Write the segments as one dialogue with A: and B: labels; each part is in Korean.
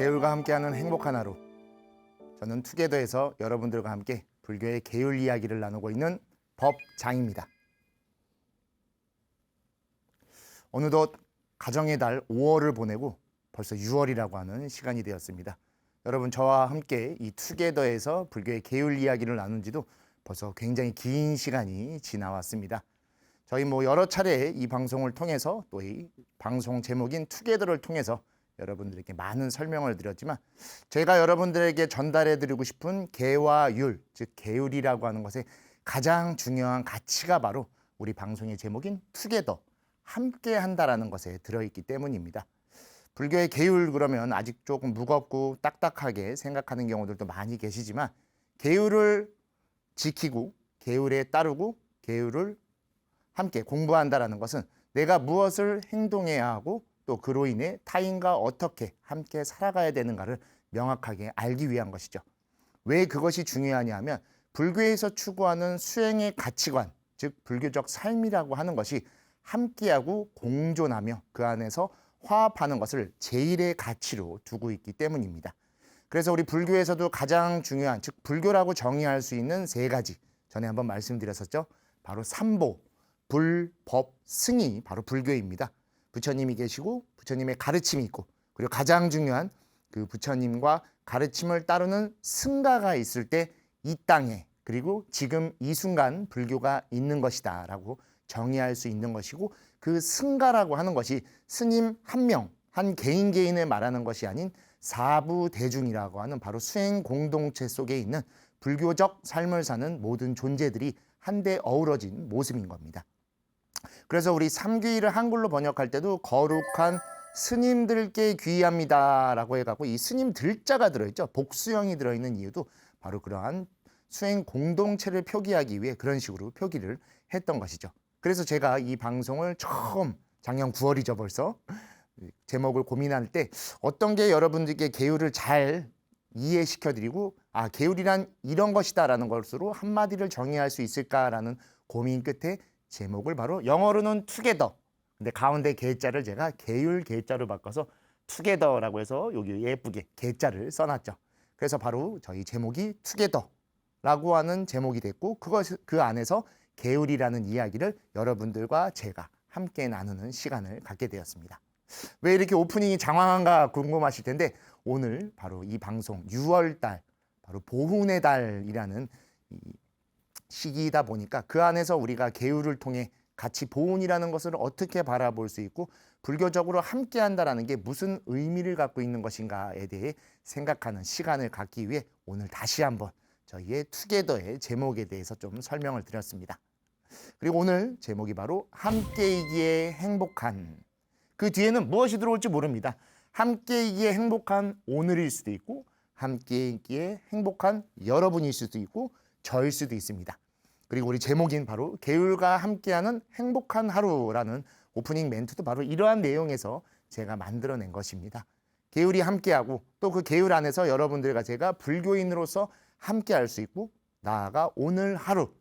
A: 계율과 함께하는 행복한 하루. 저는 투게더에서 여러분들과 함께 불교의 계율 이야기를 나누고 있는 법장입니다. 어느덧 가정의 달 5월을 보내고 벌써 6월이라고 하는 시간이 되었습니다. 여러분, 저와 함께 이 투게더에서 불교의 계율 이야기를 나눈 지도 벌써 굉장히 긴 시간이 지나왔습니다. 저희 여러 차례 이 방송을 통해서 또 이 방송 제목인 투게더를 통해서 여러분들에게 많은 설명을 드렸지만, 제가 여러분들에게 전달해 드리고 싶은 계와 율, 즉 계율이라고 하는 것의 가장 중요한 가치가 바로 우리 방송의 제목인 투게더, 함께 한다라는 것에 들어있기 때문입니다. 불교의 계율 그러면 아직 조금 무겁고 딱딱하게 생각하는 경우들도 많이 계시지만, 계율을 지키고 계율에 따르고 계율을 함께 공부한다라는 것은 내가 무엇을 행동해야 하고 또 그로 인해 타인과 어떻게 함께 살아가야 되는가를 명확하게 알기 위한 것이죠. 왜 그것이 중요하냐 하면, 불교에서 추구하는 수행의 가치관, 즉 불교적 삶이라고 하는 것이 함께하고 공존하며 그 안에서 화합하는 것을 제일의 가치로 두고 있기 때문입니다. 그래서 우리 불교에서도 가장 중요한, 즉 불교라고 정의할 수 있는 세 가지, 전에 한번 말씀드렸었죠. 바로 삼보, 불, 법, 승이 바로 불교입니다. 부처님이 계시고 부처님의 가르침이 있고, 그리고 가장 중요한 그 부처님과 가르침을 따르는 승가가 있을 때 이 땅에, 그리고 지금 이 순간 불교가 있는 것이다 라고 정의할 수 있는 것이고, 그 승가라고 하는 것이 스님 한 명, 한 개인을 말하는 것이 아닌 사부대중이라고 하는 바로 수행 공동체 속에 있는 불교적 삶을 사는 모든 존재들이 한데 어우러진 모습인 겁니다. 그래서 우리 삼귀를 한글로 번역할 때도 거룩한 스님들께 귀의합니다 라고 해갖고 이 스님들자가 들어있죠. 복수형이 들어있는 이유도 바로 그러한 수행 공동체를 표기하기 위해 그런 식으로 표기를 했던 것이죠. 그래서 제가 이 방송을 처음 작년 9월이죠 벌써, 제목을 고민할 때 어떤 게 여러분들께 계율을 잘 이해시켜드리고, 계율이란 이런 것이다 라는 것으로 한마디를 정의할 수 있을까라는 고민 끝에 제목을 바로 영어로는 투게더, 근데 가운데 계자를 제가 계율 계자로 바꿔서 투게더라고 해서 여기 예쁘게 계자를 써놨죠. 그래서 바로 저희 제목이 투게더라고 하는 제목이 됐고, 그 안에서 계율이라는 이야기를 여러분들과 제가 함께 나누는 시간을 갖게 되었습니다. 왜 이렇게 오프닝이 장황한가 궁금하실 텐데, 오늘 바로 이 방송 6월달, 바로 보훈의 달이라는 이 시기이다 보니까 그 안에서 우리가 계율을 통해 같이 보훈이라는 것을 어떻게 바라볼 수 있고, 불교적으로 함께한다라는 게 무슨 의미를 갖고 있는 것인가에 대해 생각하는 시간을 갖기 위해 오늘 다시 한번 저희의 투게더의 제목에 대해서 좀 설명을 드렸습니다. 그리고 오늘 제목이 바로 함께이기에 행복한, 그 뒤에는 무엇이 들어올지 모릅니다. 함께이기에 행복한 오늘일 수도 있고, 함께이기에 행복한 여러분일 수도 있고, 저일 수도 있습니다. 그리고 우리 제목인 바로 계율과 함께하는 행복한 하루라는 오프닝 멘트도 바로 이러한 내용에서 제가 만들어낸 것입니다. 계율이 함께하고 또 그 계율 안에서 여러분들과 제가 불교인으로서 함께할 수 있고, 나아가 오늘 하루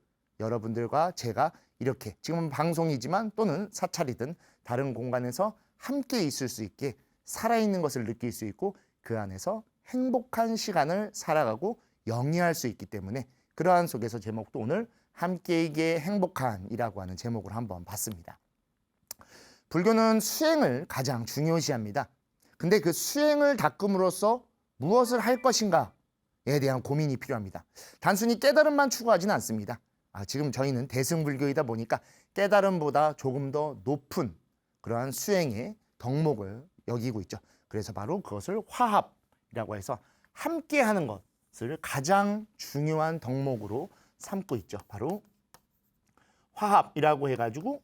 A: 여러분들과 제가 이렇게 지금 방송이지만 또는 사찰이든 다른 공간에서 함께 있을 수 있게 살아있는 것을 느낄 수 있고, 그 안에서 행복한 시간을 살아가고 영위할 수 있기 때문에 그러한 속에서 제목도 오늘 함께이기에 행복한이라고 하는 제목으로 한번 봤습니다. 불교는 수행을 가장 중요시합니다. 근데 그 수행을 닦음으로써 무엇을 할 것인가에 대한 고민이 필요합니다. 단순히 깨달음만 추구하지는 않습니다. 지금 저희는 대승불교이다 보니까 깨달음보다 조금 더 높은 그러한 수행의 덕목을 여기고 있죠. 그래서 바로 그것을 화합이라고 해서 함께하는 것을 가장 중요한 덕목으로 삼고 있죠. 바로 화합이라고 해가지고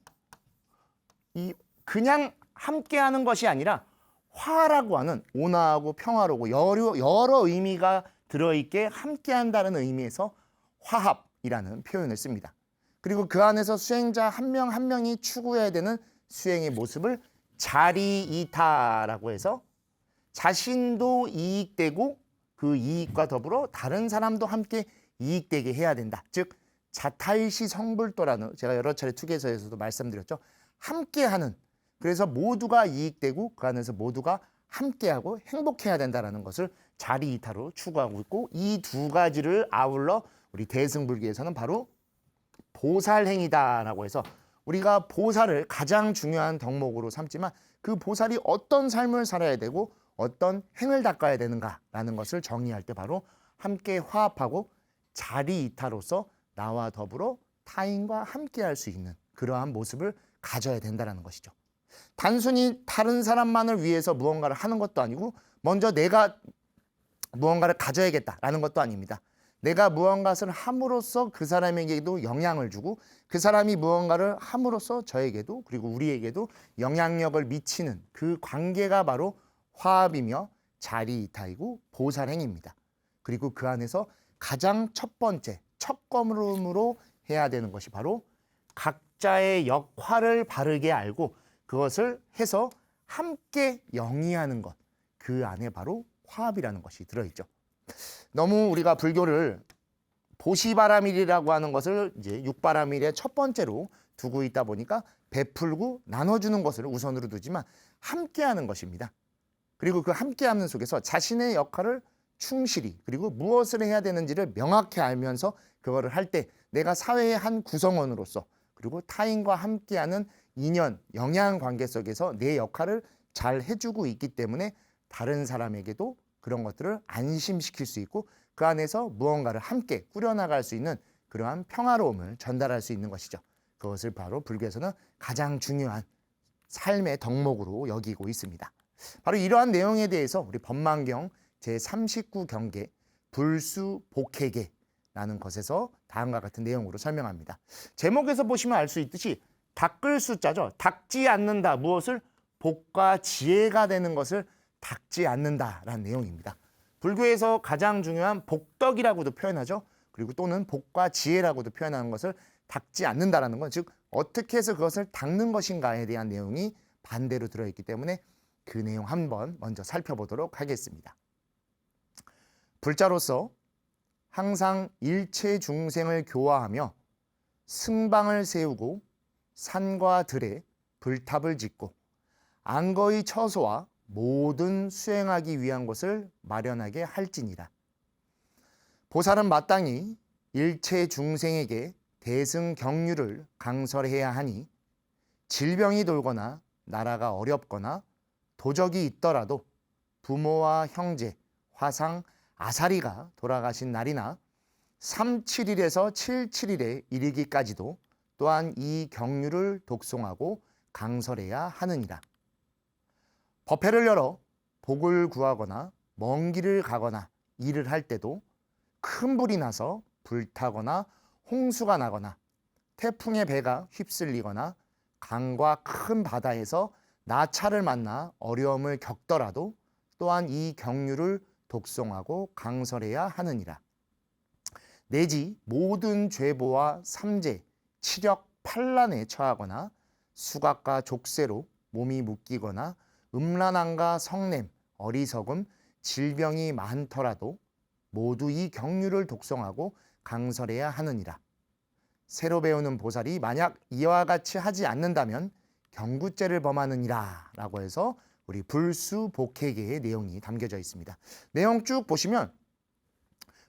A: 이 그냥 함께하는 것이 아니라 화라고 하는 온화하고 평화로고 여러 의미가 들어있게 함께한다는 의미에서 화합이라는 표현을 씁니다. 그리고 그 안에서 수행자 한 명 한 명이 추구해야 되는 수행의 모습을 자리이타라고 해서 자신도 이익되고 그 이익과 더불어 다른 사람도 함께 이익되게 해야 된다. 즉 자타일시 성불도라는, 제가 여러 차례 투게서에서도 말씀드렸죠. 함께하는, 그래서 모두가 이익되고 그 안에서 모두가 함께하고 행복해야 된다는 것을 자리이타로 추구하고 있고, 이 두 가지를 아울러 우리 대승불교에서는 바로 보살행위다라고 해서 우리가 보살을 가장 중요한 덕목으로 삼지만 그 보살이 어떤 삶을 살아야 되고 어떤 행을 닦아야 되는가라는 것을 정의할 때 바로 함께 화합하고 자리이타로서 나와 더불어 타인과 함께 할 수 있는 그러한 모습을 가져야 된다는 것이죠. 단순히 다른 사람만을 위해서 무언가를 하는 것도 아니고 먼저 내가 무언가를 가져야겠다라는 것도 아닙니다. 내가 무언가를 함으로써 그 사람에게도 영향을 주고 그 사람이 무언가를 함으로써 저에게도 그리고 우리에게도 영향력을 미치는 그 관계가 바로 화합이며 자리이타이고 보살행입니다. 그리고 그 안에서 가장 첫 번째 첫걸음으로 해야 되는 것이 바로 각자의 역할을 바르게 알고 그것을 해서 함께 영위하는 것, 그 안에 바로 화합이라는 것이 들어있죠. 너무 우리가 불교를 보시바라밀이라고 하는 것을 이제 육바라밀의 첫 번째로 두고 있다 보니까 베풀고 나눠주는 것을 우선으로 두지만 함께하는 것입니다. 그리고 그 함께하는 속에서 자신의 역할을 충실히 그리고 무엇을 해야 되는지를 명확히 알면서 그거를 할 때 내가 사회의 한 구성원으로서 그리고 타인과 함께하는 인연, 영향 관계 속에서 내 역할을 잘 해주고 있기 때문에 다른 사람에게도 그런 것들을 안심시킬 수 있고 그 안에서 무언가를 함께 꾸려나갈 수 있는 그러한 평화로움을 전달할 수 있는 것이죠. 그것을 바로 불교에서는 가장 중요한 삶의 덕목으로 여기고 있습니다. 바로 이러한 내용에 대해서 우리 법망경 제39경계 불수복회계라는 것에서 다음과 같은 내용으로 설명합니다. 제목에서 보시면 알 수 있듯이 닦을 숫자죠. 닦지 않는다. 무엇을? 복과 지혜가 되는 것을 닦지 않는다라는 내용입니다. 불교에서 가장 중요한 복덕이라고도 표현하죠. 그리고 또는 복과 지혜라고도 표현하는 것을 닦지 않는다라는 건 즉 어떻게 해서 그것을 닦는 것인가에 대한 내용이 반대로 들어있기 때문에 그 내용 한번 먼저 살펴보도록 하겠습니다. 불자로서 항상 일체 중생을 교화하며 승방을 세우고 산과 들에 불탑을 짓고 안거의 처소와 모든 수행하기 위한 것을 마련하게 할지니라. 보살은 마땅히 일체 중생에게 대승경륜을 강설해야 하니 질병이 돌거나 나라가 어렵거나 도적이 있더라도 부모와 형제, 화상, 아사리가 돌아가신 날이나 3-7일에서 7-7일에 이르기까지도 또한 이 경륜을 독송하고 강설해야 하느니라. 법회를 열어 복을 구하거나 먼 길을 가거나 일을 할 때도 큰 불이 나서 불타거나 홍수가 나거나 태풍의 배가 휩쓸리거나 강과 큰 바다에서 나차를 만나 어려움을 겪더라도 또한 이 경륜을 독송하고 강설해야 하느니라. 내지 모든 죄보와 삼재, 치력, 판란에 처하거나 수각과 족쇄로 몸이 묶이거나 음란함과 성냄, 어리석음, 질병이 많더라도 모두 이 경륜을 독송하고 강설해야 하느니라. 새로 배우는 보살이 만약 이와 같이 하지 않는다면 경구죄를 범하느니라 라고 해서 우리 불수복회계의 내용이 담겨져 있습니다. 내용 쭉 보시면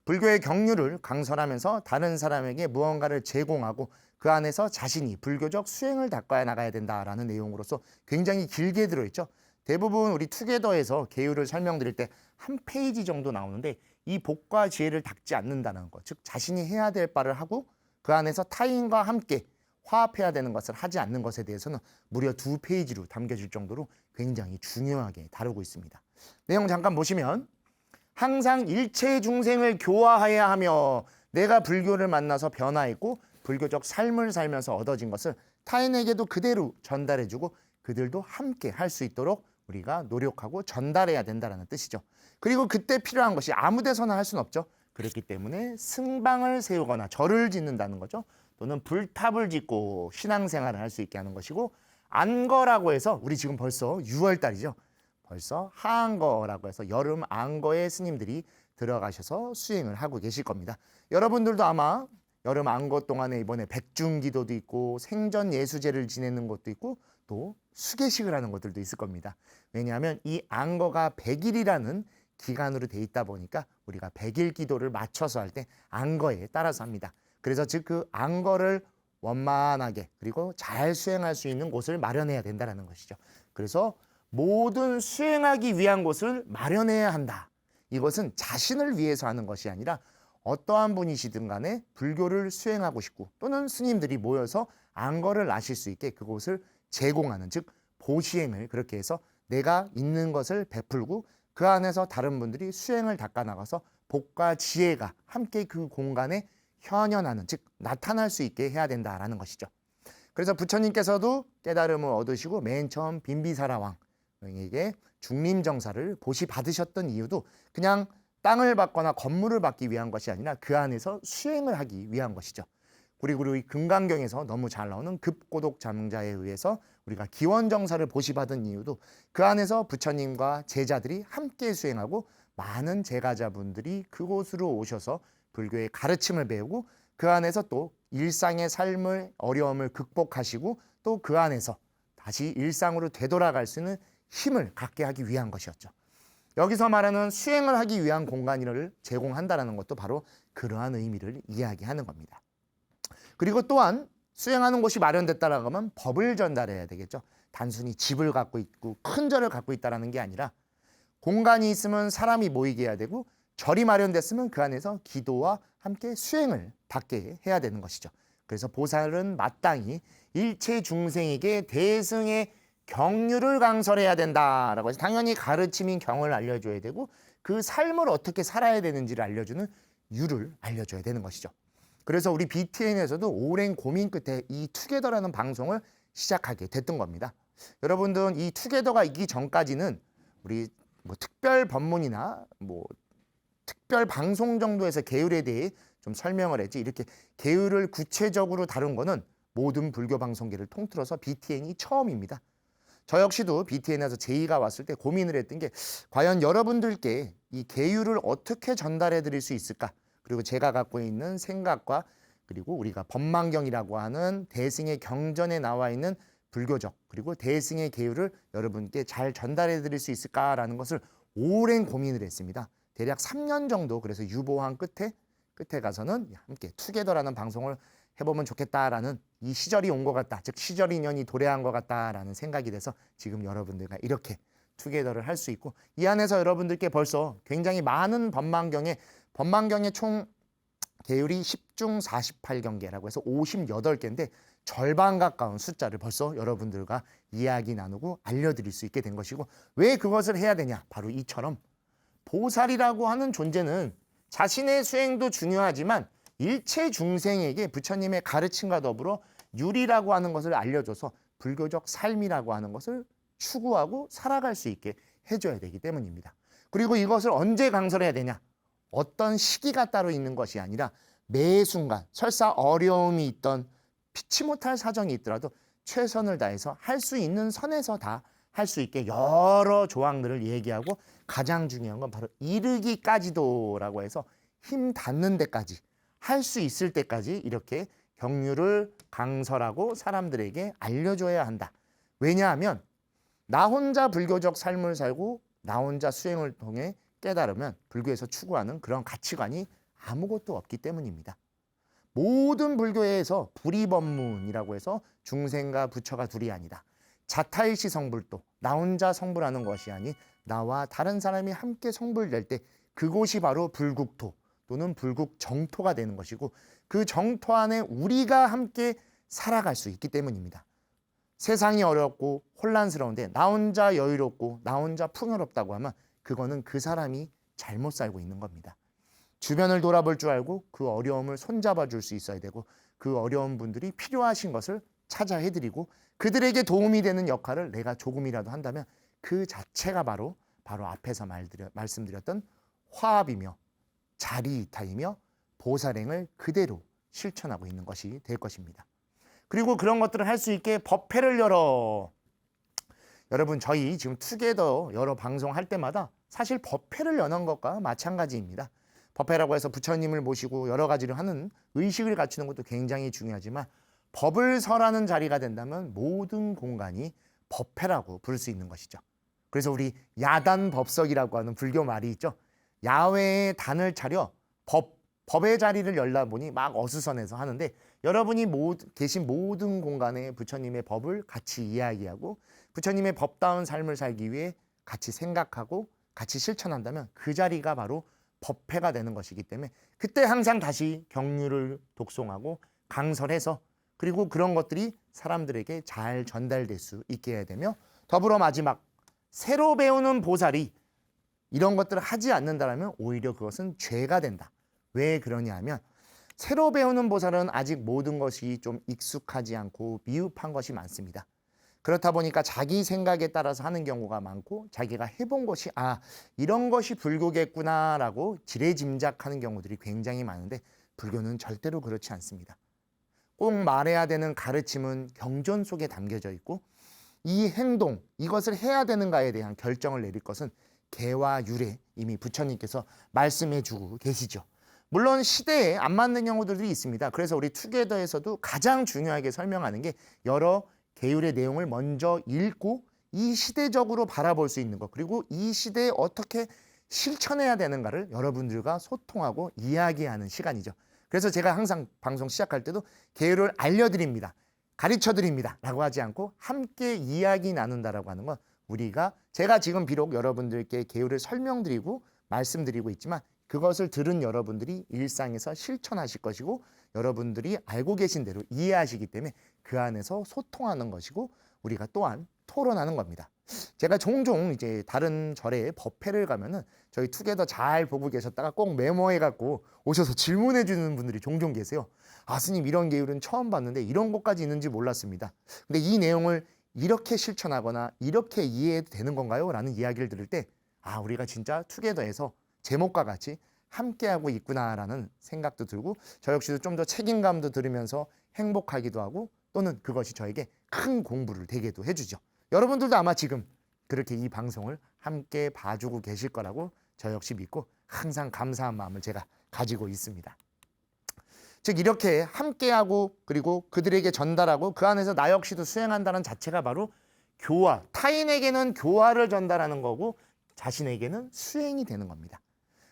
A: 불교의 경륜을 강설하면서 다른 사람에게 무언가를 제공하고 그 안에서 자신이 불교적 수행을 닦아 나가야 된다라는 내용으로서 굉장히 길게 들어있죠. 대부분 우리 투게더에서 계율을 설명드릴 때 한 페이지 정도 나오는데 이 복과 지혜를 닦지 않는다는 것, 즉 자신이 해야 될 바를 하고 그 안에서 타인과 함께 화합해야 되는 것을 하지 않는 것에 대해서는 무려 2페이지로 담겨질 정도로 굉장히 중요하게 다루고 있습니다. 내용 잠깐 보시면 항상 일체 중생을 교화해야 하며 내가 불교를 만나서 변화했고 불교적 삶을 살면서 얻어진 것을 타인에게도 그대로 전달해주고 그들도 함께 할 수 있도록 우리가 노력하고 전달해야 된다는 뜻이죠. 그리고 그때 필요한 것이 아무 데서나 할 수는 없죠. 그렇기 때문에 승방을 세우거나 절을 짓는다는 거죠. 또는 불탑을 짓고 신앙생활을 할 수 있게 하는 것이고 안거라고 해서 우리 지금 벌써 6월달이죠. 벌써 하안거라고 해서 여름 안거에 스님들이 들어가셔서 수행을 하고 계실 겁니다. 여러분들도 아마 여름 안거 동안에 이번에 백중기도도 있고 생전 예수제를 지내는 것도 있고 또 수계식을 하는 것들도 있을 겁니다. 왜냐하면 이 안거가 100일이라는 기간으로 돼 있다 보니까 우리가 100일 기도를 맞춰서 할 때 안거에 따라서 합니다. 그래서 즉 그 안거를 원만하게 그리고 잘 수행할 수 있는 곳을 마련해야 된다는 것이죠. 그래서 모든 수행하기 위한 곳을 마련해야 한다. 이것은 자신을 위해서 하는 것이 아니라 어떠한 분이시든 간에 불교를 수행하고 싶고 또는 스님들이 모여서 안거를 아실 수 있게 그곳을 제공하는, 즉 보시행을 그렇게 해서 내가 있는 것을 베풀고 그 안에서 다른 분들이 수행을 닦아나가서 복과 지혜가 함께 그 공간에 현현하는, 즉 나타날 수 있게 해야 된다라는 것이죠. 그래서 부처님께서도 깨달음을 얻으시고 맨 처음 빈비사라 왕에게 중림정사를 보시 받으셨던 이유도 그냥 땅을 받거나 건물을 받기 위한 것이 아니라 그 안에서 수행을 하기 위한 것이죠. 그리고 이 금강경에서 너무 잘 나오는 급고독 잠자에 의해서 우리가 기원정사를 보시받은 이유도 그 안에서 부처님과 제자들이 함께 수행하고 많은 제가자분들이 그곳으로 오셔서 불교의 가르침을 배우고 그 안에서 또 일상의 삶을 어려움을 극복하시고 또 그 안에서 다시 일상으로 되돌아갈 수 있는 힘을 갖게 하기 위한 것이었죠. 여기서 말하는 수행을 하기 위한 공간을 제공한다는 것도 바로 그러한 의미를 이야기하는 겁니다. 그리고 또한 수행하는 곳이 마련됐다라고 하면 법을 전달해야 되겠죠. 단순히 집을 갖고 있고 큰 절을 갖고 있다는 게 아니라 공간이 있으면 사람이 모이게 해야 되고 절이 마련됐으면 그 안에서 기도와 함께 수행을 닦게 해야 되는 것이죠. 그래서 보살은 마땅히 일체 중생에게 대승의 경륜을 강설해야 된다라고 해서 당연히 가르침인 경을 알려줘야 되고 그 삶을 어떻게 살아야 되는지를 알려주는 유를 알려줘야 되는 것이죠. 그래서 우리 BTN에서도 오랜 고민 끝에 이 투게더라는 방송을 시작하게 됐던 겁니다. 여러분들 이 투게더가 있기 전까지는 우리 특별 법문이나 특별 방송 정도에서 계율에 대해 좀 설명을 했지 이렇게 계율을 구체적으로 다룬 거는 모든 불교 방송계를 통틀어서 BTN이 처음입니다. 저 역시도 BTN에서 제의가 왔을 때 고민을 했던 게 과연 여러분들께 이 계율을 어떻게 전달해 드릴 수 있을까? 그리고 제가 갖고 있는 생각과 그리고 우리가 법망경이라고 하는 대승의 경전에 나와 있는 불교적 그리고 대승의 계율을 여러분께 잘 전달해 드릴 수 있을까라는 것을 오랜 고민을 했습니다. 대략 3년 정도 그래서 유보한 끝에 가서는 함께 투게더라는 방송을 해보면 좋겠다라는 이 시절이 온 것 같다. 즉 시절 인연이 도래한 것 같다라는 생각이 돼서 지금 여러분들과 이렇게 투게더를 할 수 있고 이 안에서 여러분들께 벌써 굉장히 많은 법망경의 총 계율이 10중 48경계라고 해서 58개인데 절반 가까운 숫자를 벌써 여러분들과 이야기 나누고 알려드릴 수 있게 된 것이고 왜 그것을 해야 되냐? 바로 이처럼 보살이라고 하는 존재는 자신의 수행도 중요하지만 일체 중생에게 부처님의 가르침과 더불어 유리라고 하는 것을 알려줘서 불교적 삶이라고 하는 것을 추구하고 살아갈 수 있게 해줘야 되기 때문입니다. 그리고 이것을 언제 강설해야 되냐? 어떤 시기가 따로 있는 것이 아니라 매 순간 설사 어려움이 있던 피치 못할 사정이 있더라도 최선을 다해서 할 수 있는 선에서 다 할 수 있게 여러 조항들을 얘기하고 가장 중요한 건 바로 이르기까지도라고 해서 힘 닿는 데까지 할 수 있을 때까지 이렇게 경륜을 강설하고 사람들에게 알려줘야 한다. 왜냐하면 나 혼자 불교적 삶을 살고 나 혼자 수행을 통해 깨달으면 불교에서 추구하는 그런 가치관이 아무것도 없기 때문입니다. 모든 불교에서 불이법문이라고 해서 중생과 부처가 둘이 아니다. 자타일시 성불도 나 혼자 성불하는 것이 아닌 나와 다른 사람이 함께 성불될 때 그곳이 바로 불국토 또는 불국정토가 되는 것이고 그 정토 안에 우리가 함께 살아갈 수 있기 때문입니다. 세상이 어렵고 혼란스러운데 나 혼자 여유롭고 나 혼자 풍요롭다고 하면 그거는 그 사람이 잘못 살고 있는 겁니다. 주변을 돌아볼 줄 알고 그 어려움을 손잡아 줄 수 있어야 되고 그 어려운 분들이 필요하신 것을 찾아 해드리고 그들에게 도움이 되는 역할을 내가 조금이라도 한다면 그 자체가 바로 앞에서 말씀드렸던 화합이며 자리이타이며 보살행을 그대로 실천하고 있는 것이 될 것입니다. 그리고 그런 것들을 할 수 있게 법회를 열어. 여러분 저희 지금 투게더 여러 방송할 때마다 사실 법회를 여는 것과 마찬가지입니다. 법회라고 해서 부처님을 모시고 여러 가지를 하는 의식을 갖추는 것도 굉장히 중요하지만 법을 설하는 자리가 된다면 모든 공간이 법회라고 부를 수 있는 것이죠. 그래서 우리 야단법석이라고 하는 불교 말이 있죠. 야외에 단을 차려 법의 자리를 열다 보니 막 어수선해서 하는데 여러분이 계신 모든 공간에 부처님의 법을 같이 이야기하고 부처님의 법다운 삶을 살기 위해 같이 생각하고 같이 실천한다면 그 자리가 바로 법회가 되는 것이기 때문에 그때 항상 다시 경륜을 독송하고 강설해서 그리고 그런 것들이 사람들에게 잘 전달될 수 있게 해야 되며 더불어 마지막 새로 배우는 보살이 이런 것들을 하지 않는다면 오히려 그것은 죄가 된다. 왜 그러냐 하면 새로 배우는 보살은 아직 모든 것이 좀 익숙하지 않고 미흡한 것이 많습니다. 그렇다 보니까 자기 생각에 따라서 하는 경우가 많고 자기가 해본 것이 이런 것이 불교겠구나라고 지레짐작하는 경우들이 굉장히 많은데 불교는 절대로 그렇지 않습니다. 꼭 말해야 되는 가르침은 경전 속에 담겨져 있고 이 행동, 이것을 해야 되는가에 대한 결정을 내릴 것은 개와 율에 이미 부처님께서 말씀해 주고 계시죠. 물론 시대에 안 맞는 경우들이 있습니다. 그래서 우리 투게더에서도 가장 중요하게 설명하는 게 여러 계율의 내용을 먼저 읽고 이 시대적으로 바라볼 수 있는 것 그리고 이 시대에 어떻게 실천해야 되는가를 여러분들과 소통하고 이야기하는 시간이죠. 그래서 제가 항상 방송 시작할 때도 계율을 알려드립니다. 가르쳐드립니다. 라고 하지 않고 함께 이야기 나눈다라고 하는 건 제가 지금 비록 여러분들께 계율을 설명드리고 말씀드리고 있지만 그것을 들은 여러분들이 일상에서 실천하실 것이고 여러분들이 알고 계신 대로 이해하시기 때문에 그 안에서 소통하는 것이고 우리가 또한 토론하는 겁니다. 제가 종종 이제 다른 절에 법회를 가면은 저희 투게더 잘 보고 계셨다가 꼭 메모해 갖고 오셔서 질문해 주는 분들이 종종 계세요. 스님 이런 계율은 처음 봤는데 이런 것까지 있는지 몰랐습니다. 근데 이 내용을 이렇게 실천하거나 이렇게 이해해도 되는 건가요? 라는 이야기를 들을 때 우리가 진짜 투게더에서 제목과 같이 함께하고 있구나라는 생각도 들고 저 역시도 좀 더 책임감도 들으면서 행복하기도 하고 또는 그것이 저에게 큰 공부를 되게도 해주죠. 여러분들도 아마 지금 그렇게 이 방송을 함께 봐주고 계실 거라고 저 역시 믿고 항상 감사한 마음을 제가 가지고 있습니다. 즉 이렇게 함께하고 그리고 그들에게 전달하고 그 안에서 나 역시도 수행한다는 자체가 바로 교화, 타인에게는 교화를 전달하는 거고 자신에게는 수행이 되는 겁니다.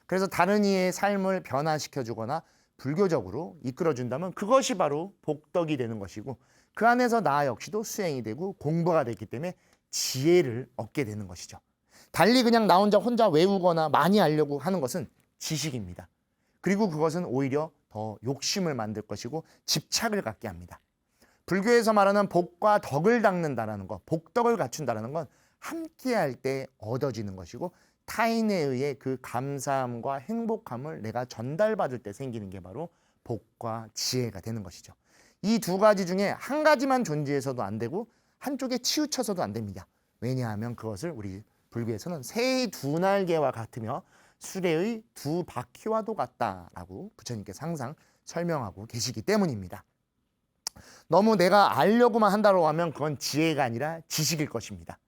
A: 그래서 다른 이의 삶을 변화시켜주거나 불교적으로 이끌어준다면 그것이 바로 복덕이 되는 것이고 그 안에서 나 역시도 수행이 되고 공부가 됐기 때문에 지혜를 얻게 되는 것이죠. 달리 그냥 나 혼자 외우거나 많이 알려고 하는 것은 지식입니다. 그리고 그것은 오히려 더 욕심을 만들 것이고 집착을 갖게 합니다. 불교에서 말하는 복과 덕을 닦는다라는 것, 복덕을 갖춘다라는 건 함께할 때 얻어지는 것이고 타인에 의해 그 감사함과 행복함을 내가 전달받을 때 생기는 게 바로 복과 지혜가 되는 것이죠. 이 두 가지 중에 한 가지만 존재해서도 안 되고 한쪽에 치우쳐서도 안 됩니다. 왜냐하면 그것을 우리 불교에서는 새의 두 날개와 같으며 수레의 두 바퀴와도 같다라고 부처님께서 항상 설명하고 계시기 때문입니다. 너무 내가 알려고만 한다고 하면 그건 지혜가 아니라 지식일 것입니다.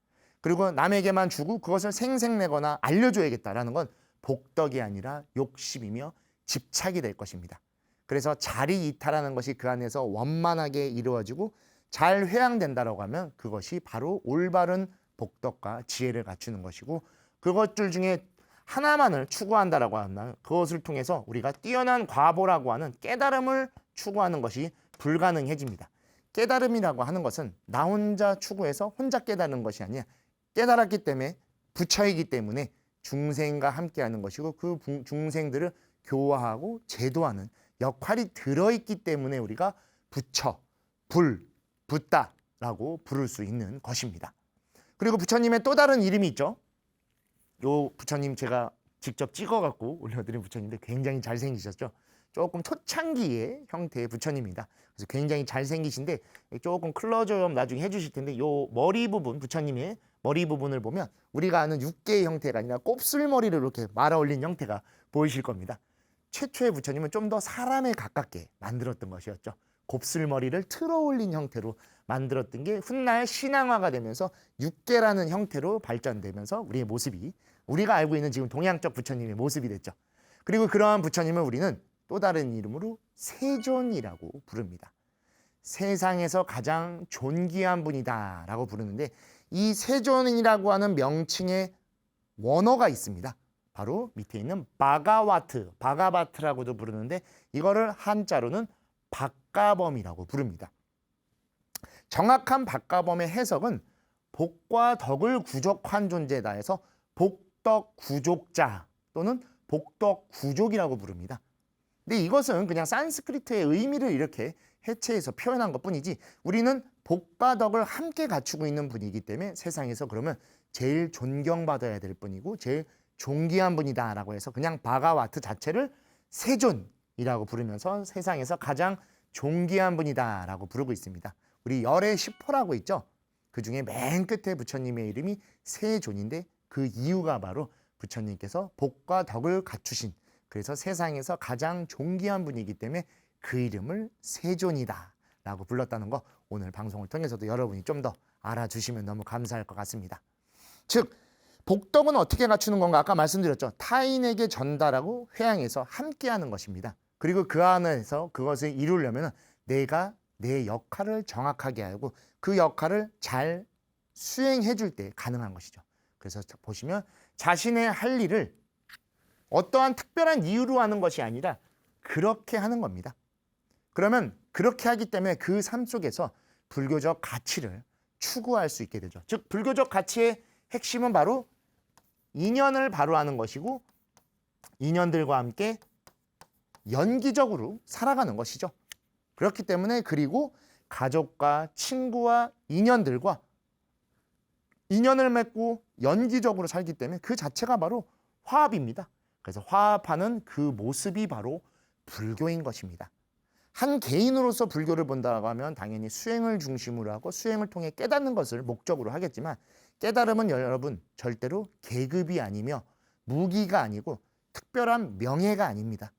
A: 그리고 남에게만 주고 그것을 생색내거나 알려줘야겠다라는 건 복덕이 아니라 욕심이며 집착이 될 것입니다. 그래서 자리 이탈하는 것이 그 안에서 원만하게 이루어지고 잘 회양된다라고 하면 그것이 바로 올바른 복덕과 지혜를 갖추는 것이고 그것들 중에 하나만을 추구한다라고 하면 그것을 통해서 우리가 뛰어난 과보라고 하는 깨달음을 추구하는 것이 불가능해집니다. 깨달음이라고 하는 것은 나 혼자 추구해서 혼자 깨달은 것이 아니라 깨달았기 때문에 부처이기 때문에 중생과 함께하는 것이고 그 중생들을 교화하고 제도하는 역할이 들어있기 때문에 우리가 부처, 붓다라고 부를 수 있는 것입니다. 그리고 부처님의 또 다른 이름이 있죠. 요 부처님 제가 직접 찍어갖고 올려드린 부처님인데 굉장히 잘생기셨죠. 조금 초창기의 형태의 부처님입니다. 그래서 굉장히 잘생기신데 조금 클로즈업 나중에 해주실 텐데 요 머리 부분, 부처님의 머리 부분을 보면 우리가 아는 육개의 형태가 아니라 곱슬머리를 이렇게 말아 올린 형태가 보이실 겁니다. 최초의 부처님은 좀 더 사람에 가깝게 만들었던 것이었죠. 곱슬머리를 틀어 올린 형태로 만들었던 게 훗날 신앙화가 되면서 육개라는 형태로 발전되면서 우리의 모습이 우리가 알고 있는 지금 동양적 부처님의 모습이 됐죠. 그리고 그러한 부처님을 우리는 또 다른 이름으로 세존이라고 부릅니다. 세상에서 가장 존귀한 분이다 라고 부르는데 이 세존이라고 하는 명칭의 원어가 있습니다. 바로 밑에 있는 바가와트, 바가바트라고도 부르는데 이거를 한자로는 박가범이라고 부릅니다. 정확한 박가범의 해석은 복과 덕을 구족한 존재다 해서 복덕 구족자 또는 복덕 구족이라고 부릅니다. 근데 이것은 그냥 산스크리트의 의미를 이렇게 해체해서 표현한 것뿐이지 우리는 복과 덕을 함께 갖추고 있는 분이기 때문에 세상에서 그러면 제일 존경받아야 될 분이고 제일 존귀한 분이다라고 해서 그냥 바가와트 자체를 세존이라고 부르면서 세상에서 가장 존귀한 분이다라고 부르고 있습니다. 우리 열의 10호라고 있죠. 그 중에 맨 끝에 부처님의 이름이 세존인데 그 이유가 바로 부처님께서 복과 덕을 갖추신 그래서 세상에서 가장 존귀한 분이기 때문에 그 이름을 세존이다 라고 불렀다는 거 오늘 방송을 통해서도 여러분이 좀 더 알아주시면 너무 감사할 것 같습니다. 즉 복덕은 어떻게 갖추는 건가 아까 말씀드렸죠. 타인에게 전달하고 회양해서 함께하는 것입니다. 그리고 그 안에서 그것을 이루려면 내가 내 역할을 정확하게 알고 그 역할을 잘 수행해 줄 때 가능한 것이죠. 그래서 보시면 자신의 할 일을 어떠한 특별한 이유로 하는 것이 아니라 그렇게 하는 겁니다. 그러면 그렇게 하기 때문에 그 삶 속에서 불교적 가치를 추구할 수 있게 되죠. 즉 불교적 가치의 핵심은 바로 인연을 바로하는 것이고 인연들과 함께 연기적으로 살아가는 것이죠. 그렇기 때문에 그리고 가족과 친구와 인연들과 인연을 맺고 연기적으로 살기 때문에 그 자체가 바로 화합입니다. 그래서 화합하는 그 모습이 바로 불교인 것입니다. 한 개인으로서 불교를 본다고 하면 당연히 수행을 중심으로 하고 수행을 통해 깨닫는 것을 목적으로 하겠지만 깨달음은 여러분 절대로 계급이 아니며 무기가 아니고 특별한 명예가 아닙니다.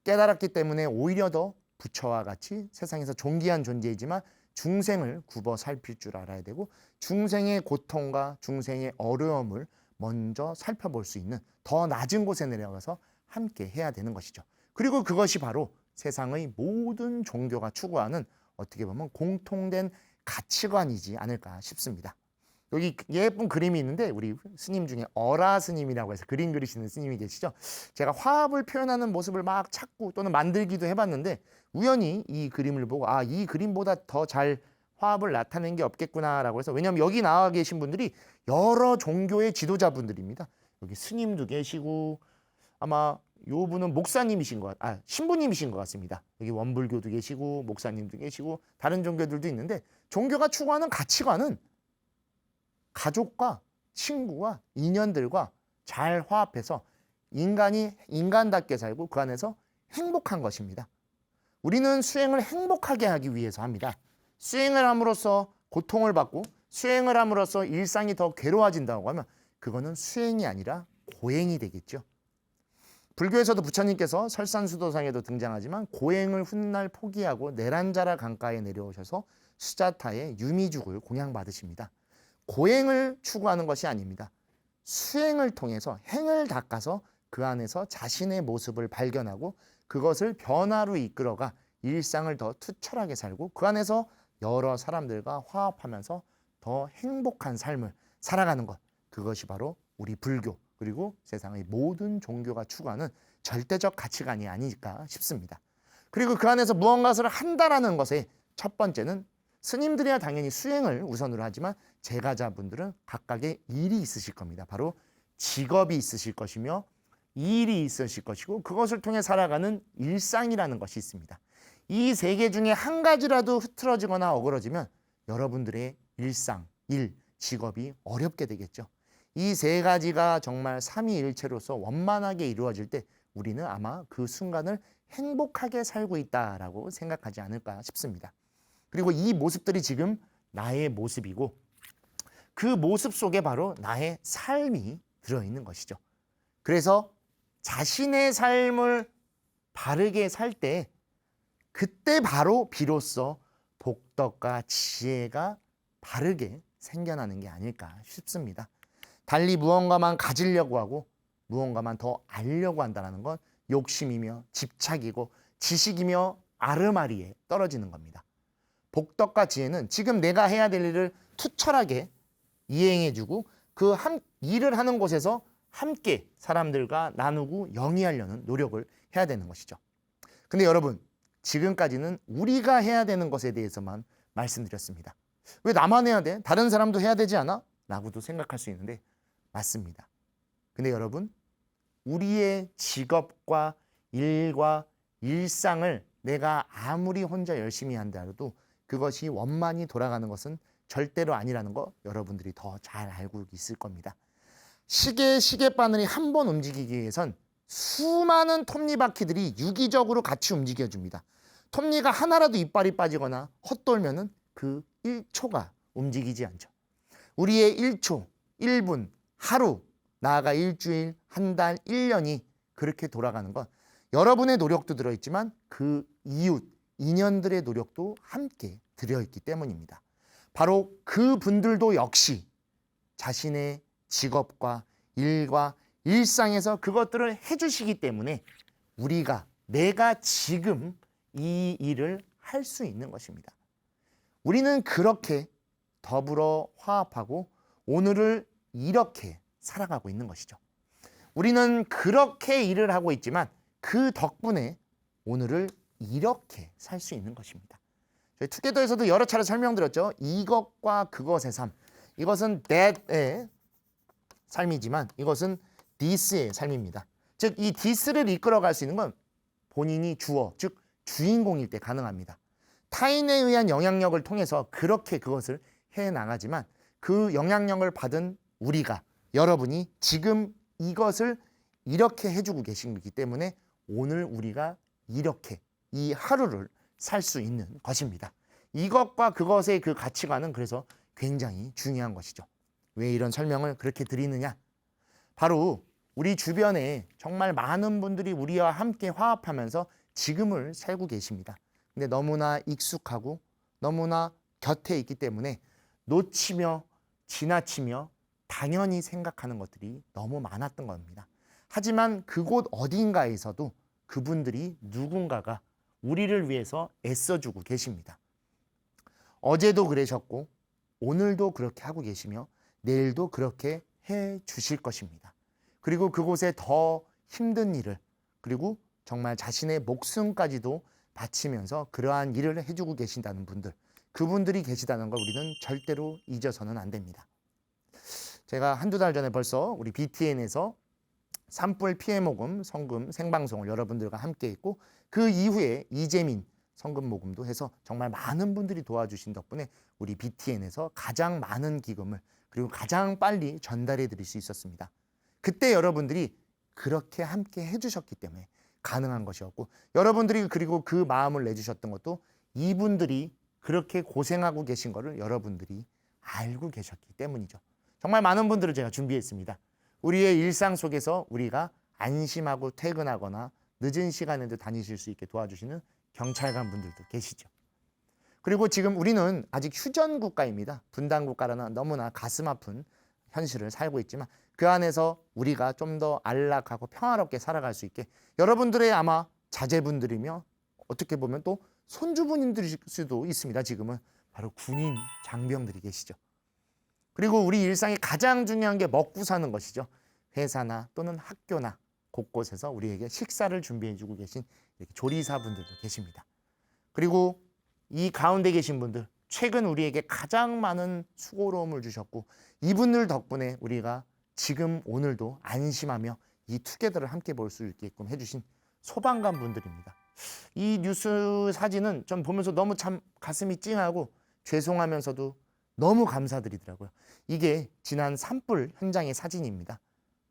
A: 깨달았기 때문에 오히려 더 부처와 같이 세상에서 존귀한 존재이지만 중생을 굽어 살필 줄 알아야 되고 중생의 고통과 중생의 어려움을 먼저 살펴볼 수 있는 더 낮은 곳에 내려가서 함께 해야 되는 것이죠. 그리고 그것이 바로 세상의 모든 종교가 추구하는 어떻게 보면 공통된 가치관이지 않을까 싶습니다. 여기 예쁜 그림이 있는데 우리 스님 중에 어라 스님이라고 해서 그림 그리시는 스님이 계시죠. 제가 화합을 표현하는 모습을 막 찾고 또는 만들기도 해봤는데 우연히 이 그림을 보고 아, 이 그림보다 더 잘 화합을 나타낸 게 없겠구나라고 해서 왜냐하면 여기 나와 계신 분들이 여러 종교의 지도자분들입니다. 여기 스님도 계시고 아마 요 분은 목사님이신 신부님이신 것 같습니다. 여기 원불교도 계시고 목사님도 계시고 다른 종교들도 있는데 종교가 추구하는 가치관은 가족과 친구와 인연들과 잘 화합해서 인간이 인간답게 살고 그 안에서 행복한 것입니다. 우리는 수행을 행복하게 하기 위해서 합니다. 수행을 함으로써 고통을 받고 수행을 함으로써 일상이 더 괴로워진다고 하면 그거는 수행이 아니라 고행이 되겠죠. 불교에서도 부처님께서 설산수도상에도 등장하지만 고행을 훗날 포기하고 내란자라 강가에 내려오셔서 수자타의 유미죽을 공양받으십니다. 고행을 추구하는 것이 아닙니다. 수행을 통해서 행을 닦아서 그 안에서 자신의 모습을 발견하고 그것을 변화로 이끌어가 일상을 더 투철하게 살고 그 안에서 여러 사람들과 화합하면서 더 행복한 삶을 살아가는 것. 그것이 바로 우리 불교 그리고 세상의 모든 종교가 추구하는 절대적 가치관이 아닐까 싶습니다. 그리고 그 안에서 무언가를 한다라는 것의 첫 번째는 스님들이야 당연히 수행을 우선으로 하지만 제가자분들은 각각의 일이 있으실 겁니다. 바로 직업이 있으실 것이며 일이 있으실 것이고 그것을 통해 살아가는 일상이라는 것이 있습니다. 이 세 개 중에 한 가지라도 흐트러지거나 어그러지면 여러분들의 일상, 일, 직업이 어렵게 되겠죠. 이 세 가지가 정말 삼위일체로서 원만하게 이루어질 때 우리는 아마 그 순간을 행복하게 살고 있다라고 생각하지 않을까 싶습니다. 그리고 이 모습들이 지금 나의 모습이고 그 모습 속에 바로 나의 삶이 들어있는 것이죠. 그래서 자신의 삶을 바르게 살 때 그때 바로 비로소 복덕과 지혜가 바르게 생겨나는 게 아닐까 싶습니다. 달리 무언가만 가지려고 하고 무언가만 더 알려고 한다는 건 욕심이며 집착이고 지식이며 아르마리에 떨어지는 겁니다. 복덕과 지혜는 지금 내가 해야 될 일을 투철하게 이행해주고 그 일을 하는 곳에서 함께 사람들과 나누고 영위하려는 노력을 해야 되는 것이죠. 근데 여러분, 지금까지는 우리가 해야 되는 것에 대해서만 말씀드렸습니다. 왜 나만 해야 돼? 다른 사람도 해야 되지 않아? 라고도 생각할 수 있는데 맞습니다. 근데 여러분, 우리의 직업과 일과 일상을 내가 아무리 혼자 열심히 한다 해도 그것이 원만히 돌아가는 것은 절대로 아니라는 거 여러분들이 더 잘 알고 있을 겁니다. 시계바늘이 한 번 움직이기 위해선 수많은 톱니바퀴들이 유기적으로 같이 움직여줍니다. 톱니가 하나라도 이빨이 빠지거나 헛돌면은 그 1초가 움직이지 않죠. 우리의 1초, 1분, 하루, 나아가 일주일, 한 달, 1년이 그렇게 돌아가는 건 여러분의 노력도 들어있지만 그 이웃, 인연들의 노력도 함께 들어있기 때문입니다. 바로 그분들도 역시 자신의 직업과 일과 일상에서 그것들을 해주시기 때문에 내가 지금 이 일을 할 수 있는 것입니다. 우리는 그렇게 더불어 화합하고 오늘을 이렇게 살아가고 있는 것이죠. 우리는 그렇게 일을 하고 있지만 그 덕분에 오늘을 이렇게 살 수 있는 것입니다. 저희 투게더에서도 여러 차례 설명드렸죠. 이것과 그것의 삶. 이것은 that의 삶이지만 이것은 this의 삶입니다. 즉 이 this를 이끌어갈 수 있는 건 본인이 주어, 즉 주인공일 때 가능합니다. 타인에 의한 영향력을 통해서 그렇게 그것을 해나가지만 그 영향력을 받은 우리가, 여러분이 지금 이것을 이렇게 해주고 계신 거기 때문에 오늘 우리가 이렇게 이 하루를 살 수 있는 것입니다. 이것과 그것의 그 가치관은 그래서 굉장히 중요한 것이죠. 왜 이런 설명을 그렇게 드리느냐? 바로 우리 주변에 정말 많은 분들이 우리와 함께 화합하면서 지금을 살고 계십니다. 근데 너무나 익숙하고 너무나 곁에 있기 때문에 놓치며 지나치며 당연히 생각하는 것들이 너무 많았던 겁니다. 하지만 그곳 어딘가에서도 그분들이 누군가가 우리를 위해서 애써주고 계십니다. 어제도 그러셨고 오늘도 그렇게 하고 계시며 내일도 그렇게 해 주실 것입니다. 그리고 그곳에 더 힘든 일을, 그리고 정말 자신의 목숨까지도 바치면서 그러한 일을 해주고 계신다는 분들, 그분들이 계시다는 걸 우리는 절대로 잊어서는 안 됩니다. 제가 한두 달 전에 벌써 우리 BTN에서 산불 피해 모금 성금 생방송을 여러분들과 함께 했고, 그 이후에 이재민 성금 모금도 해서 정말 많은 분들이 도와주신 덕분에 우리 BTN에서 가장 많은 기금을, 그리고 가장 빨리 전달해 드릴 수 있었습니다. 그때 여러분들이 그렇게 함께 해주셨기 때문에 가능한 것이었고, 여러분들이 그리고 그 마음을 내주셨던 것도 이분들이 그렇게 고생하고 계신 거를 여러분들이 알고 계셨기 때문이죠. 정말 많은 분들을 제가 준비했습니다. 우리의 일상 속에서 우리가 안심하고 퇴근하거나 늦은 시간에도 다니실 수 있게 도와주시는 경찰관 분들도 계시죠. 그리고 지금 우리는 아직 휴전 국가입니다. 분단 국가라는 너무나 가슴 아픈 현실을 살고 있지만 그 안에서 우리가 좀 더 안락하고 평화롭게 살아갈 수 있게 여러분들의 아마 자제분들이며 어떻게 보면 또 손주분들일 수도 있습니다. 지금은 바로 군인 장병들이 계시죠. 그리고 우리 일상에 가장 중요한 게 먹고 사는 것이죠. 회사나 또는 학교나 곳곳에서 우리에게 식사를 준비해주고 계신 이렇게 조리사분들도 계십니다. 그리고 이 가운데 계신 분들, 최근 우리에게 가장 많은 수고로움을 주셨고 이분들 덕분에 우리가 지금 오늘도 안심하며 이 투게더를 함께 볼 수 있게끔 해주신 소방관 분들입니다. 이 뉴스 사진은 전 보면서 너무 참 가슴이 찡하고 죄송하면서도 너무 감사드리더라고요. 이게 지난 산불 현장의 사진입니다.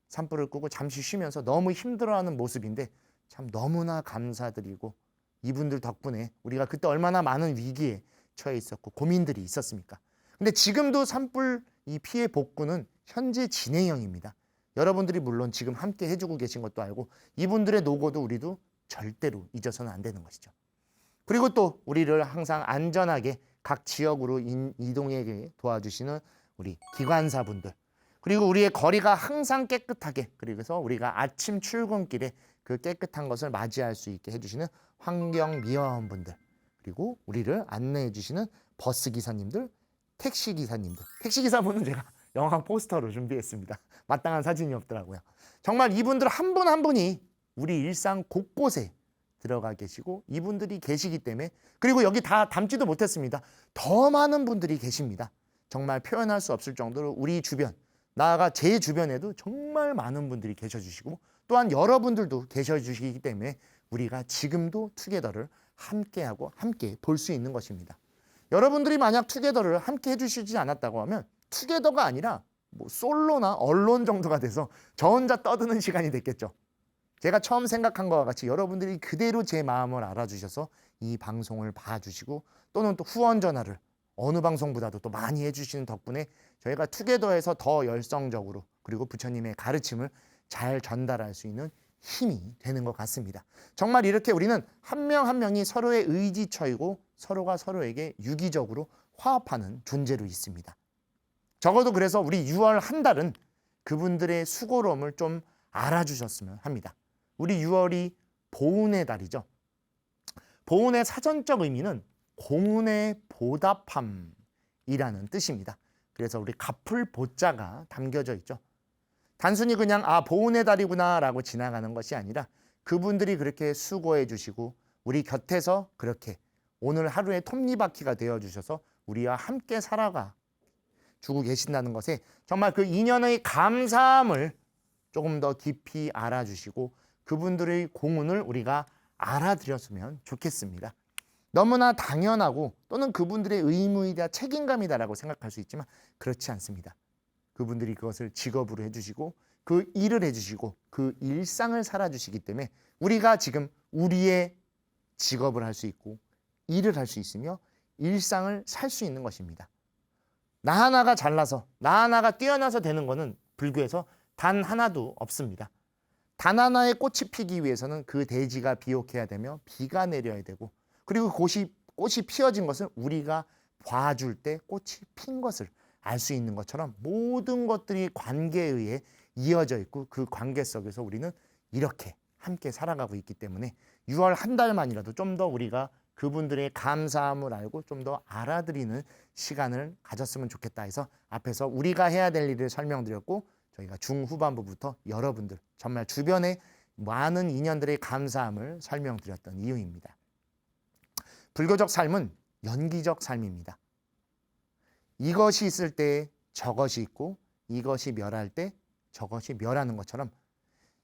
A: 산불을 끄고 잠시 쉬면서 너무 힘들어하는 모습인데 참 너무나 감사드리고, 이분들 덕분에 우리가 그때 얼마나 많은 위기에 처해 있었고 고민들이 있었습니까? 근데 지금도 산불 이 피해 복구는 현재 진행형입니다. 여러분들이 물론 지금 함께 해주고 계신 것도 알고 이분들의 노고도 우리도 절대로 잊어서는 안 되는 것이죠. 그리고 또 우리를 항상 안전하게 각 지역으로 이동하게 도와주시는 우리 기관사분들, 그리고 우리의 거리가 항상 깨끗하게, 그래서 우리가 아침 출근길에 그 깨끗한 것을 맞이할 수 있게 해주시는 환경미화원분들, 그리고 우리를 안내해 주시는 버스기사님들, 택시기사님들. 택시기사분은 제가 영화 포스터로 준비했습니다. 마땅한 사진이 없더라고요. 정말 이분들 한 분 한 분이 우리 일상 곳곳에 들어가 계시고 이분들이 계시기 때문에, 그리고 여기 다 담지도 못했습니다. 더 많은 분들이 계십니다. 정말 표현할 수 없을 정도로 우리 주변, 나아가 제 주변에도 정말 많은 분들이 계셔주시고 또한 여러분들도 계셔주시기 때문에 우리가 지금도 투게더를 함께하고 함께 볼 수 있는 것입니다. 여러분들이 만약 투게더를 함께 해주시지 않았다고 하면 투게더가 아니라 뭐 솔로나 언론 정도가 돼서 저 혼자 떠드는 시간이 됐겠죠. 제가 처음 생각한 것과 같이 여러분들이 그대로 제 마음을 알아주셔서 이 방송을 봐주시고 또는 또 후원 전화를 어느 방송보다도 또 많이 해주시는 덕분에 저희가 투게더에서 더 열성적으로 그리고 부처님의 가르침을 잘 전달할 수 있는 힘이 되는 것 같습니다. 정말 이렇게 우리는 한 명 한 명이 서로의 의지처이고 서로가 서로에게 유기적으로 화합하는 존재로 있습니다. 적어도 그래서 우리 6월 한 달은 그분들의 수고로움을 좀 알아주셨으면 합니다. 우리 6월이 보은의 달이죠. 보은의 사전적 의미는 공훈의 보답함이라는 뜻입니다. 그래서 우리 갚을 보자가 담겨져 있죠. 단순히 그냥 보은의 달이구나 라고 지나가는 것이 아니라 그분들이 그렇게 수고해 주시고 우리 곁에서 그렇게 오늘 하루의 톱니바퀴가 되어 주셔서 우리와 함께 살아가 주고 계신다는 것에 정말 그 인연의 감사함을 조금 더 깊이 알아주시고 그분들의 공헌을 우리가 알아드렸으면 좋겠습니다. 너무나 당연하고 또는 그분들의 의무이다 책임감이다라고 생각할 수 있지만 그렇지 않습니다. 그분들이 그것을 직업으로 해주시고 그 일을 해주시고 그 일상을 살아주시기 때문에 우리가 지금 우리의 직업을 할 수 있고 일을 할 수 있으며 일상을 살 수 있는 것입니다. 나 하나가 잘나서 나 하나가 뛰어나서 되는 것은 불교에서 단 하나도 없습니다. 단 하나의 꽃이 피기 위해서는 그 대지가 비옥해야 되며 비가 내려야 되고 그리고 꽃이 피어진 것은 우리가 봐줄 때 꽃이 핀 것을 알 수 있는 것처럼 모든 것들이 관계에 의해 이어져 있고 그 관계 속에서 우리는 이렇게 함께 살아가고 있기 때문에 6월 한 달만이라도 좀 더 우리가 그분들의 감사함을 알고 좀 더 알아드리는 시간을 가졌으면 좋겠다 해서 앞에서 우리가 해야 될 일을 설명드렸고 저희가 중후반부부터 여러분들 정말 주변에 많은 인연들의 감사함을 설명드렸던 이유입니다. 불교적 삶은 연기적 삶입니다. 이것이 있을 때 저것이 있고 이것이 멸할 때 저것이 멸하는 것처럼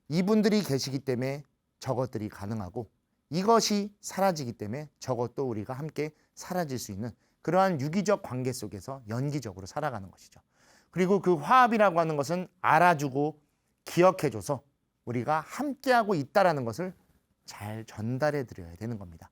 A: 이분들이 계시기 때문에 저것들이 가능하고 이것이 사라지기 때문에 저것도 우리가 함께 사라질 수 있는 그러한 유기적 관계 속에서 연기적으로 살아가는 것이죠. 그리고 그 화합이라고 하는 것은 알아주고 기억해줘서 우리가 함께하고 있다는 것을 잘 전달해 드려야 되는 겁니다.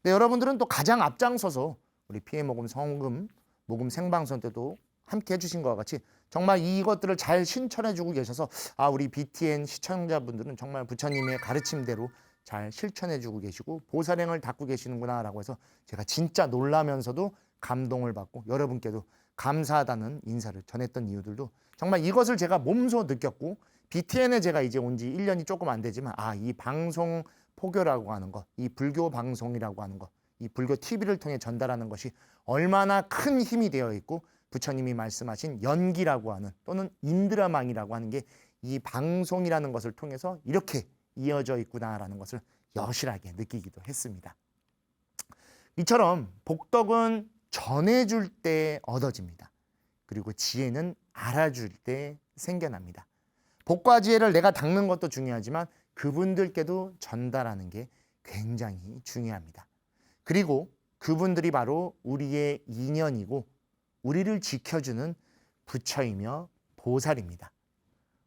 A: 근데 여러분들은 또 가장 앞장서서 우리 피해모금 성금 모금 생방송 때도 함께 해주신 것과 같이 정말 이것들을 잘 실천해주고 계셔서 우리 BTN 시청자분들은 정말 부처님의 가르침대로 잘 실천해주고 계시고 보살행을 닦고 계시는구나 라고 해서 제가 진짜 놀라면서도 감동을 받고 여러분께도 감사하다는 인사를 전했던 이유들도 정말 이것을 제가 몸소 느꼈고 BTN에 제가 이제 온 지 1년이 조금 안 되지만 이 방송 포교라고 하는 것, 이 불교 방송이라고 하는 것, 이 불교 TV를 통해 전달하는 것이 얼마나 큰 힘이 되어 있고 부처님이 말씀하신 연기라고 하는 또는 인드라망이라고 하는 게 이 방송이라는 것을 통해서 이렇게 이어져 있구나라는 것을 여실하게 느끼기도 했습니다. 이처럼 복덕은 전해줄 때 얻어집니다. 그리고 지혜는 알아줄 때 생겨납니다. 복과 지혜를 내가 닦는 것도 중요하지만 그분들께도 전달하는 게 굉장히 중요합니다. 그리고 그분들이 바로 우리의 인연이고 우리를 지켜주는 부처이며 보살입니다.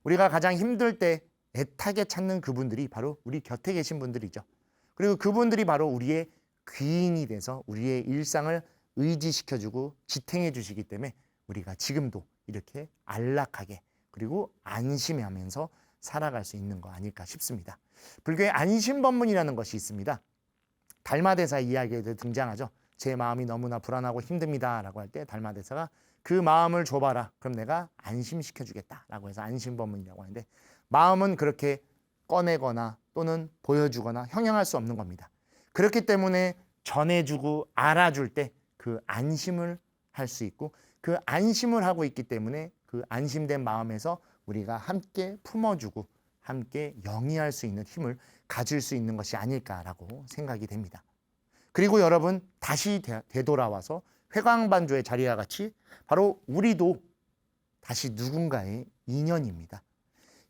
A: 우리가 가장 힘들 때 애타게 찾는 그분들이 바로 우리 곁에 계신 분들이죠. 그리고 그분들이 바로 우리의 귀인이 돼서 우리의 일상을 의지시켜주고 지탱해 주시기 때문에 우리가 지금도 이렇게 안락하게 그리고 안심하면서 살아갈 수 있는 거 아닐까 싶습니다. 불교의 안심법문이라는 것이 있습니다. 달마대사 이야기에도 등장하죠. 제 마음이 너무나 불안하고 힘듭니다 라고 할 때 달마대사가 그 마음을 줘봐라. 그럼 내가 안심시켜주겠다 라고 해서 안심법문이라고 하는데 마음은 그렇게 꺼내거나 또는 보여주거나 형용할 수 없는 겁니다. 그렇기 때문에 전해주고 알아줄 때 그 안심을 할 수 있고 그 안심을 하고 있기 때문에 그 안심된 마음에서 우리가 함께 품어주고 함께 영위할 수 있는 힘을 가질 수 있는 것이 아닐까라고 생각이 됩니다. 그리고 여러분 다시 되돌아와서 회광반조의 자리와 같이 바로 우리도 다시 누군가의 인연입니다.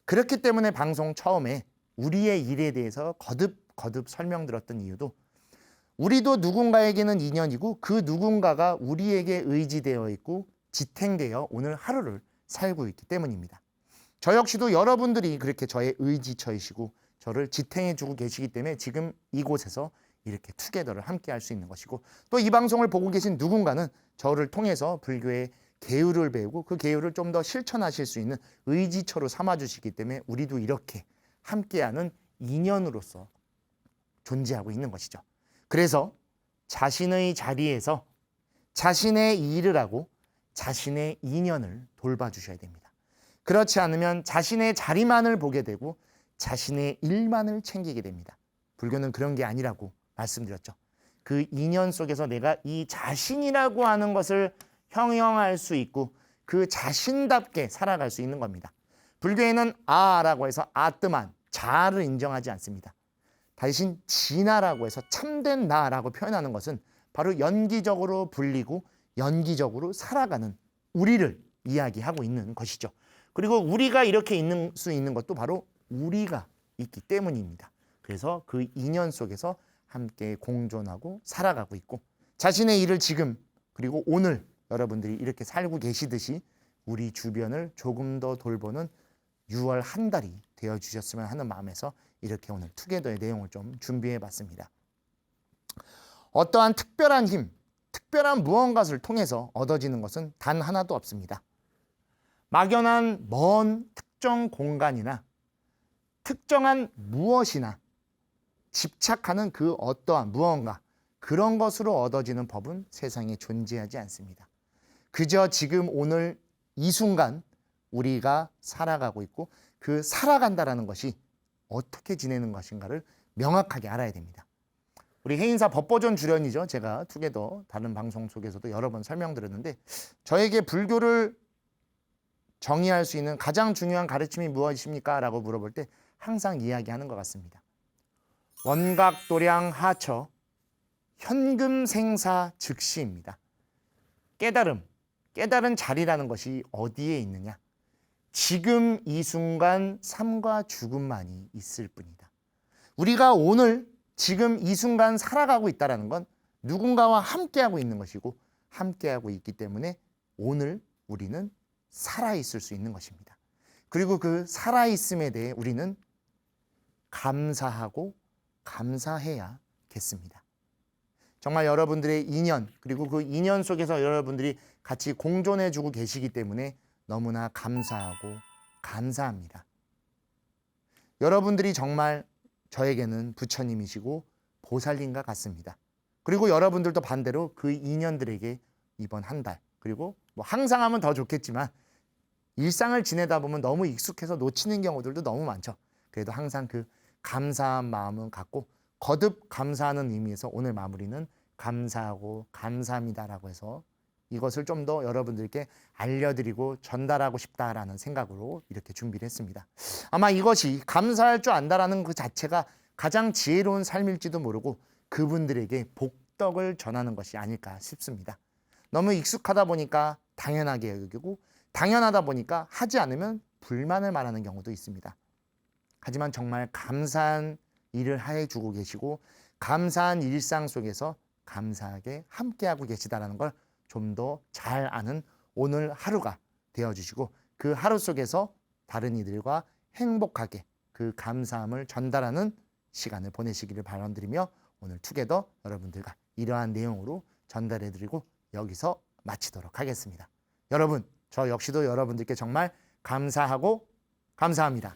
A: 그렇기 때문에 방송 처음에 우리의 일에 대해서 거듭 설명드렸던 이유도 우리도 누군가에게는 인연이고 그 누군가가 우리에게 의지되어 있고 지탱되어 오늘 하루를 살고 있기 때문입니다. 저 역시도 여러분들이 그렇게 저의 의지처이시고 저를 지탱해주고 계시기 때문에 지금 이곳에서 이렇게 투게더를 함께 할 수 있는 것이고 또 이 방송을 보고 계신 누군가는 저를 통해서 불교의 계율을 배우고 그 계율을 좀 더 실천하실 수 있는 의지처로 삼아주시기 때문에 우리도 이렇게 함께하는 인연으로서 존재하고 있는 것이죠. 그래서 자신의 자리에서 자신의 일을 하고 자신의 인연을 돌봐주셔야 됩니다. 그렇지 않으면 자신의 자리만을 보게 되고 자신의 일만을 챙기게 됩니다. 불교는 그런 게 아니라고 말씀드렸죠. 그 인연 속에서 내가 이 자신이라고 하는 것을 형용할 수 있고 그 자신답게 살아갈 수 있는 겁니다. 불교에는 아라고 해서 아뜨만, 자아를 인정하지 않습니다. 대신 진아라고 해서 참된 나라고 표현하는 것은 바로 연기적으로 불리고 연기적으로 살아가는 우리를 이야기하고 있는 것이죠. 그리고 우리가 이렇게 있는 수 있는 것도 바로 우리가 있기 때문입니다. 그래서 그 인연 속에서 함께 공존하고 살아가고 있고 자신의 일을 지금 그리고 오늘 여러분들이 이렇게 살고 계시듯이 우리 주변을 조금 더 돌보는 6월 한 달이 되어주셨으면 하는 마음에서 이렇게 오늘 투게더의 내용을 좀 준비해 봤습니다. 어떠한 특별한 힘, 특별한 무언가를 통해서 얻어지는 것은 단 하나도 없습니다. 막연한 먼 특정 공간이나 특정한 무엇이나 집착하는 그 어떠한 무언가 그런 것으로 얻어지는 법은 세상에 존재하지 않습니다. 그저 지금 오늘 이 순간 우리가 살아가고 있고 그 살아간다라는 것이 어떻게 지내는 것인가를 명확하게 알아야 됩니다. 우리 해인사 법보존 주련이죠. 제가 투게더 다른 방송 속에서도 여러 번 설명드렸는데 저에게 불교를 정의할 수 있는 가장 중요한 가르침이 무엇입니까? 라고 물어볼 때 항상 이야기하는 것 같습니다. 원각도량 하처 현금생사 즉시입니다. 깨달은 자리라는 것이 어디에 있느냐? 지금 이 순간 삶과 죽음만이 있을 뿐이다. 우리가 오늘 지금 이 순간 살아가고 있다는 건 누군가와 함께하고 있는 것이고 함께하고 있기 때문에 오늘 우리는 살아있을 수 있는 것입니다. 그리고 그 살아있음에 대해 우리는 감사하고 감사해야겠습니다. 정말 여러분들의 인연 그리고 그 인연 속에서 여러분들이 같이 공존해주고 계시기 때문에 너무나 감사하고 감사합니다. 여러분들이 정말 저에게는 부처님이시고 보살님과 같습니다. 그리고 여러분들도 반대로 그 인연들에게 이번 한 달 그리고 뭐 항상 하면 더 좋겠지만 일상을 지내다 보면 너무 익숙해서 놓치는 경우들도 너무 많죠. 그래도 항상 그 감사한 마음은 갖고 거듭 감사하는 의미에서 오늘 마무리는 감사하고 감사합니다라고 해서 이것을 좀 더 여러분들께 알려드리고 전달하고 싶다라는 생각으로 이렇게 준비를 했습니다. 아마 이것이 감사할 줄 안다라는 그 자체가 가장 지혜로운 삶일지도 모르고 그분들에게 복덕을 전하는 것이 아닐까 싶습니다. 너무 익숙하다 보니까 당연하게 여기고 당연하다 보니까 하지 않으면 불만을 말하는 경우도 있습니다. 하지만 정말 감사한 일을 해주고 계시고 감사한 일상 속에서 감사하게 함께하고 계시다는 걸 좀 더 잘 아는 오늘 하루가 되어주시고 그 하루 속에서 다른 이들과 행복하게 그 감사함을 전달하는 시간을 보내시기를 바라드리며 오늘 투게더 여러분들과 이러한 내용으로 전달해드리고 여기서 마치도록 하겠습니다. 여러분, 저 역시도 여러분들께 정말 감사하고 감사합니다.